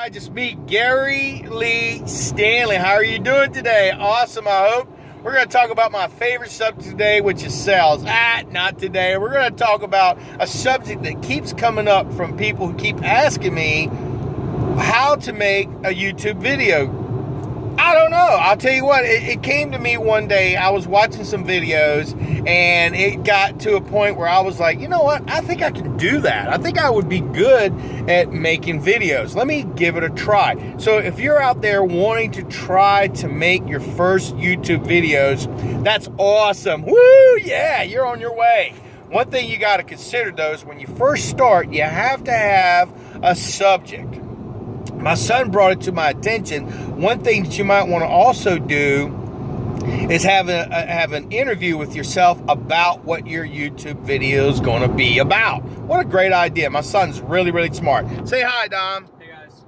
I just meet Gary Lee Stanley. How are you doing today? Awesome, I hope. We're going to talk about my favorite subject today, which is sales. Not today. We're going to talk about a subject that keeps coming up from people who keep asking me how to make a YouTube video. I don't know. I'll tell you what, it came to me one day. I was watching some videos and it got to a point where I was like, you know what? I think I can do that. I think I would be good at making videos. Let me give it a try. So if you're out there wanting to try to make your first YouTube videos, that's awesome. Woo! Yeah, you're on your way. One thing you got to consider though is when you first start, you have to have a subject. My son brought it to my attention. One thing that you might want to also do is have an interview with yourself about what your YouTube video is going to be about. What a great idea. My son's really, really smart. Say hi, Dom. Hey, guys.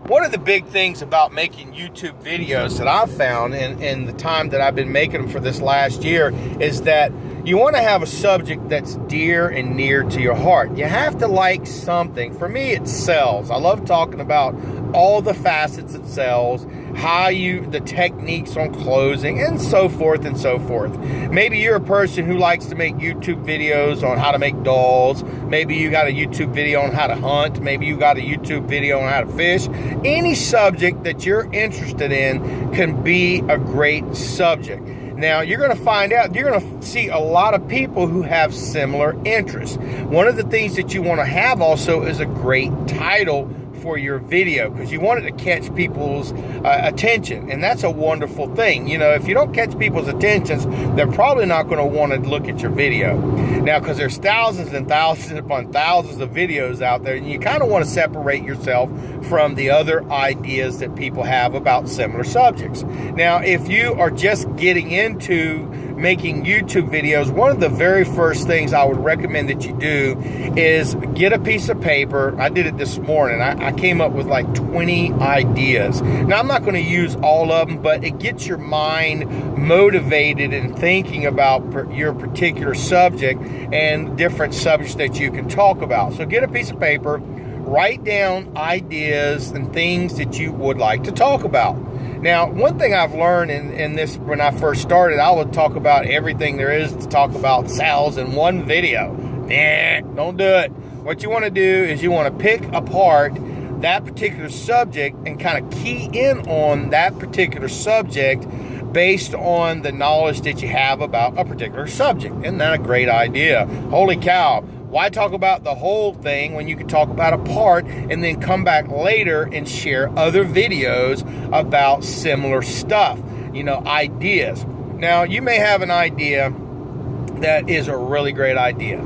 One of the big things about making YouTube videos that I've found in the time that I've been making them for this last year is that you want to have a subject that's dear and near to your heart. You have to like something. For me, it's sales. I love talking about all the facets of sales, the techniques on closing, and so forth and so forth. Maybe you're a person who likes to make YouTube videos on how to make dolls. Maybe you got a YouTube video on how to hunt. Maybe you got a YouTube video on how to fish. Any subject that you're interested in can be a great subject. Now, you're going to find out, you're going to see a lot of people who have similar interests. One of the things that you want to have also is a great title for your video, because you want it to catch people's attention, and that's a wonderful thing. You know, if you don't catch people's attentions, they're probably not going to want to look at your video. Now, because there's thousands and thousands upon thousands of videos out there, and you kind of want to separate yourself from the other ideas that people have about similar subjects. Now, if you are just getting into making YouTube videos, one of the very first things I would recommend that you do is get a piece of paper. I did it this morning. I came up with like 20 ideas. Now, I'm not going to use all of them, but it gets your mind motivated and thinking about your particular subject and different subjects that you can talk about. So get a piece of paper, write down ideas and things that you would like to talk about. Now, one thing I've learned in this, when I first started, I would talk about everything there is to talk about sales in one video. Don't do it. What you want to do is you want to pick apart that particular subject and kind of key in on that particular subject based on the knowledge that you have about a particular subject. Isn't that a great idea? Holy cow. Why talk about the whole thing when you can talk about a part and then come back later and share other videos about similar stuff, you know, ideas. Now, you may have an idea that is a really great idea.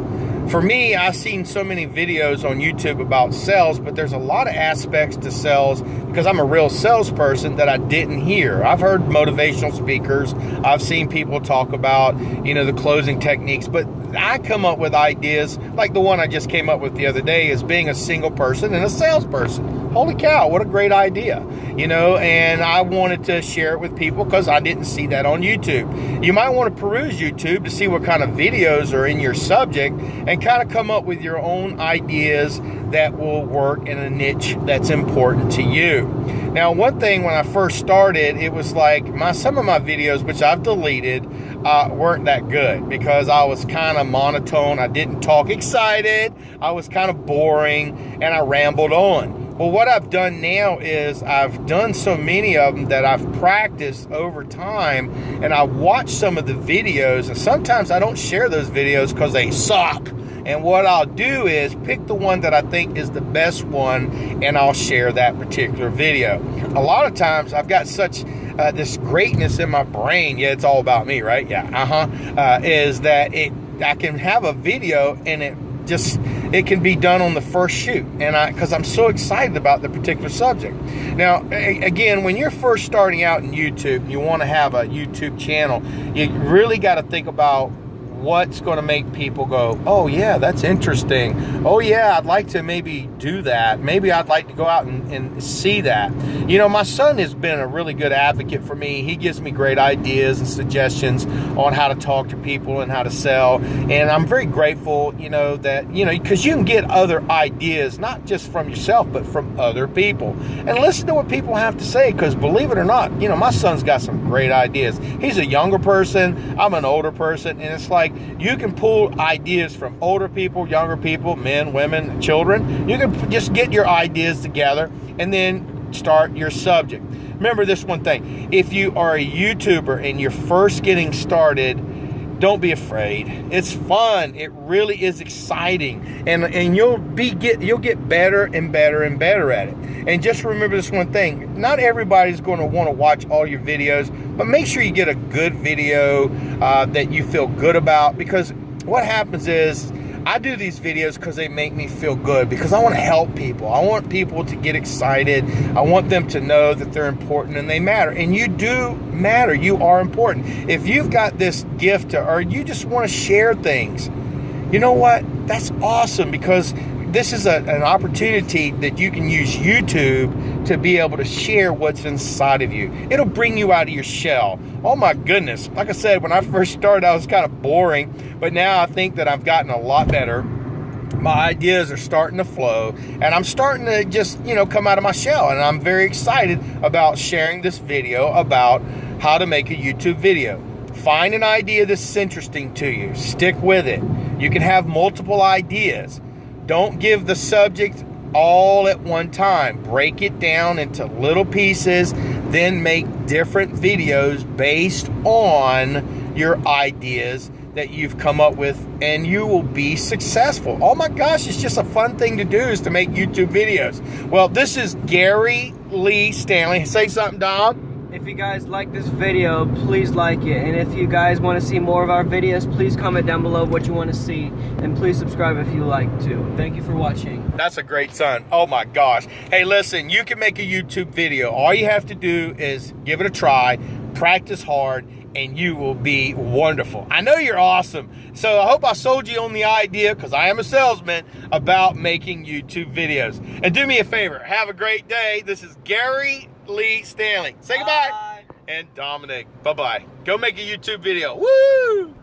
For me, I've seen so many videos on YouTube about sales, but there's a lot of aspects to sales because I'm a real salesperson that I didn't hear. I've heard motivational speakers. I've seen people talk about, you know, the closing techniques, but I come up with ideas like the one I just came up with the other day is being a single person and a salesperson. Holy cow, what a great idea, you know, and I wanted to share it with people because I didn't see that on YouTube. You might want to peruse YouTube to see what kind of videos are in your subject and kind of come up with your own ideas that will work in a niche that's important to you. Now, one thing when I first started, it was like some of my videos, which I've deleted, weren't that good because I was kind of monotone. I didn't talk excited. I was kind of boring and I rambled on. Well, what I've done now is I've done so many of them that I've practiced over time, and I watch some of the videos, and sometimes I don't share those videos because they suck. And what I'll do is pick the one that I think is the best one, and I'll share that particular video. A lot of times I've got such this greatness in my brain. Yeah, it's all about me, right? Yeah, is that I can have a video and it can be done on the first shoot, and because I'm so excited about the particular subject. Now, again, when you're first starting out in YouTube, you want to have a YouTube channel, you really got to think about what's going to make people go, oh yeah, that's interesting. Oh yeah, I'd like to maybe do that. Maybe I'd like to go out and see that. You know, my son has been a really good advocate for me. He gives me great ideas and suggestions on how to talk to people and how to sell. And I'm very grateful, you know, that, you know, because you can get other ideas, not just from yourself, but from other people. And listen to what people have to say, because believe it or not, you know, my son's got some great ideas. He's a younger person, I'm an older person, and it's like you can pull ideas from older people, younger people, men, women, children. You can just get your ideas together and then start your subject. Remember this one thing: if you are a YouTuber and you're first getting started, don't be afraid. It's fun. It really is exciting, and you'll get better and better and better at it. And just remember this one thing: not everybody's going to want to watch all your videos, but make sure you get a good video that you feel good about, because what happens is I do these videos because they make me feel good, because I want to help people. I want people to get excited. I want them to know that they're important and they matter. And you do matter. You are important. If you've got this gift or you just want to share things, you know what? That's awesome, because this is an opportunity that you can use YouTube to be able to share what's inside of you. It'll bring you out of your shell. Oh my goodness. Like I said, when I first started, I was kind of boring, but now I think that I've gotten a lot better. My ideas are starting to flow, and I'm starting to just, you know, come out of my shell. And I'm very excited about sharing this video about how to make a YouTube video. Find an idea that's interesting to you. Stick with it. You can have multiple ideas. Don't give the subject all at one time. Break it down into little pieces, then make different videos based on your ideas that you've come up with, and you will be successful. Oh my gosh, it's just a fun thing to do, is to make YouTube videos. Well, this is Gary Lee Stanley. Say something, Dom. If you guys like this video, please like it. And if you guys want to see more of our videos, please comment down below what you want to see. And please subscribe if you like to. Thank you for watching. That's a great son. Oh my gosh. Hey, listen, you can make a YouTube video. All you have to do is give it a try, practice hard, and you will be wonderful. I know you're awesome. So I hope I sold you on the idea, because I am a salesman, about making YouTube videos. And do me a favor, have a great day. This is Gary Lee Stanley. Say goodbye. Bye. And Dominic. Bye-bye. Go make a YouTube video. Woo!